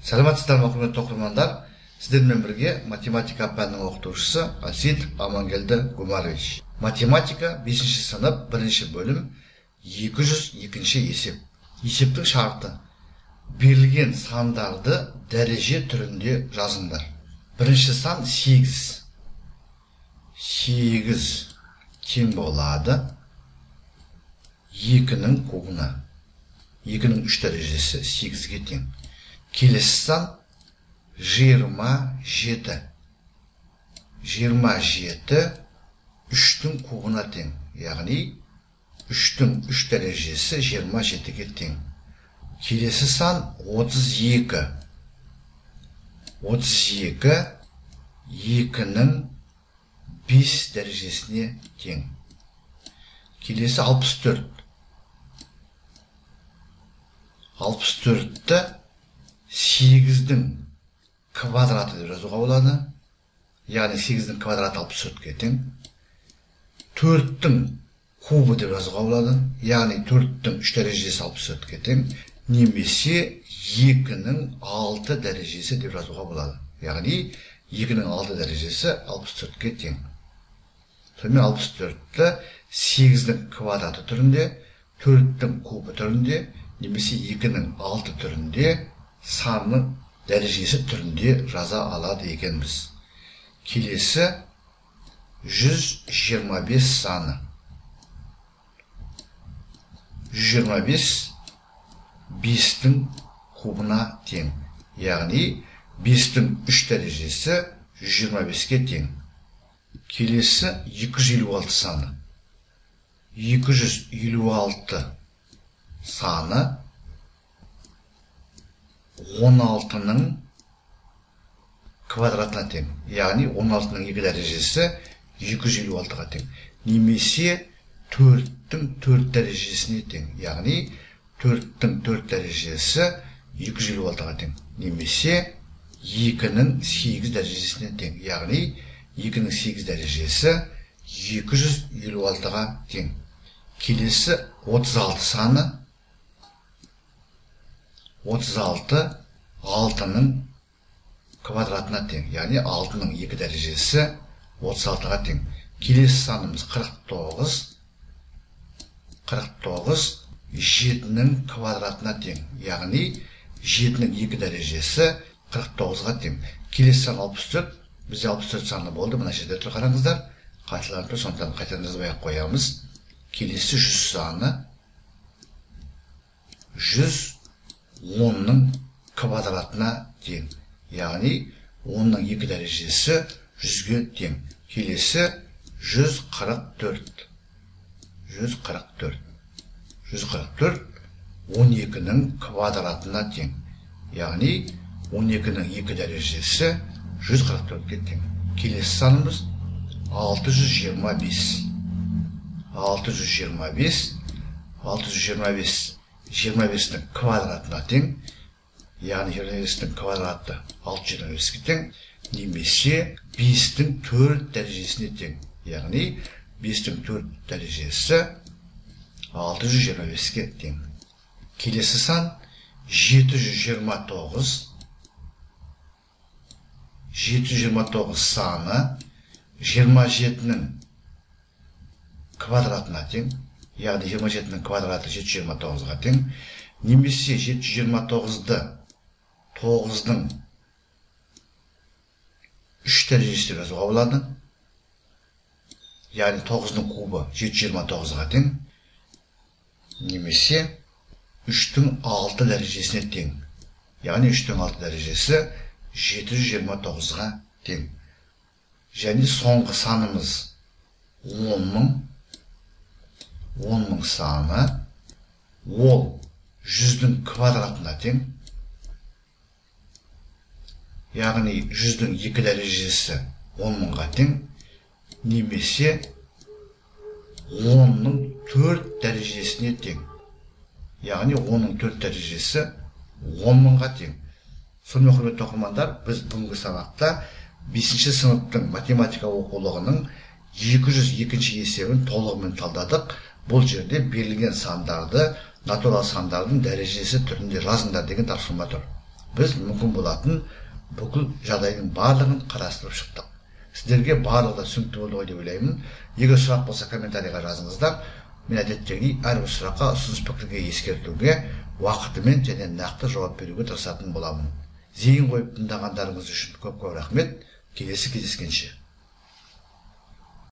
Саламатсыздар ма, құрметті оқырмандар. Сіздермен бірге математика пәнінің оқытушысы Асид Амангелді Гумарович. Математика 5-ші сынып 1-ші бөлім 202-ші есеп. Есептің шарты: берілген сандарды дәреже түрінде жазыңдар. Бірінші сан 8. 8 тең болады 2-нің кубына. 2-нің 3 дәрежесі 8-ге тең. Келесі сан 27. 27 3-тің кубына тең. Яғни 3-тің 3 дәрежесі 27-ге тең. Келесі сан 32. 32 2-нің 5 дәрежесіне тең. Келесі 64. 64-ті 8-дің квадраты деп жазуға болады. Яғни 8-дің квадраты 64-ге тең. 4-тің кубы деп жазуға болады. Яғни 4-тің 3 дәрежесі 64-ге тең. Немесе 2-нің 6 дәрежесі деп жазуға болады. Яғни 2-нің 6 дәрежесі 64-ге тең. Сонымен 64-ті 8-дің квадраты түрінде, 4-тің кубы түрінде, немесе 2-нің 6 түрінде, санның дәрежесі түрінде жаза алады екенбіз. Келесі 125 саны. 125 5-тің кубына тең. Яғни 5-тің 3 дәрежесі 125-ге тең. Келесі 256 саны. 256 саны 16-ның квадратына тең. Яғни 16-ның 2 дәрежесі 256-ға тең. Немесе 4-тің 4 дәрежесіне тең. Яғни 4-тің 4 дәрежесі 256-ға тең. Немесе 2-нің 8 дәрежесіне тең. Яғни 2-нің 8 дәрежесі 256-ға тең. Келесі 36 саны. 36 6-нің квадратына тең. Яғни 6-нің 2 дәрежесі 36-ға тең. Келесі санымыз 49. 49 7-нің квадратына тең. Яғни 7-нің 2 дәрежесі 49-ға тең. Келесі сан 64. Бізде 64 саны болды. Мына жерде тұр, қараңыздар. Қайталанып тұр, сондықтан қайтадан жазбай қоямыз. Келесі 100 саны. 110-ның квадратына тең. Яғни 10-ның 2 дәрежесі 100-ге тең. Келесі 144. 144. 144 12-нің квадратына тең. Яғни 12-нің 2 дәрежесі 144-ге тең. Келесі санымыз 625. 625 25-нің квадратына тең. Яғни 25-нің квадраты 625-ге тең. Немесе 5-тің 4 дәрежесіне тең. Яғни 5-тің 4 дәрежесі 625-ге тең. Келесі сан 729. 729 саны 27-нің квадратына тең. Яғни 27-нің квадраты 729-ға тең. Немесе 729-ды 9-дың 3 дәрежесі деп жазуға болады. Яғни 9-дың кубы 729-ға тең. Немесе 3-тің 6 дәрежесіне тең. Яғни 3-тің 6 дәрежесі 729-ға тең. Және соңғы санымыз 10-мың. 10-мың саны. Ол 100-дің квадратына тең. Яғни 100-дің 2 дәрежесі 10-мыңға тең. Немесе 10-ның 4 дәрежесіне тең. Яғни 10-ның 4 дәрежесі 10-мыңға тең. Сонымен, құрметті оқырмандар, біз бүгінгі сабақта 5-ші сыныптың математика оқулығының 202-ші есебін толығымен талдадық. Бұл жерде берілген сандарды натурал сандардың дәрежесі түрінде жазыңдар деген тапсырма тұр. біз мүмкін болатын бүкіл жағдайдың барлығын қарастырып шықтық. Сіздерге барлығы да түсінікті болды ғой деп ойлаймын. Егер сұрақ болса комментарийға жазыңыздар. Мен әдеттегідей әрбір сұраққа ұсыныс пікірге ескертуге, уақытымен және нақты жауап беруге тырысатын боламын. Зейін қойып тыңдағандарыңыз үшін көп рахмет. Келесі кездескенше.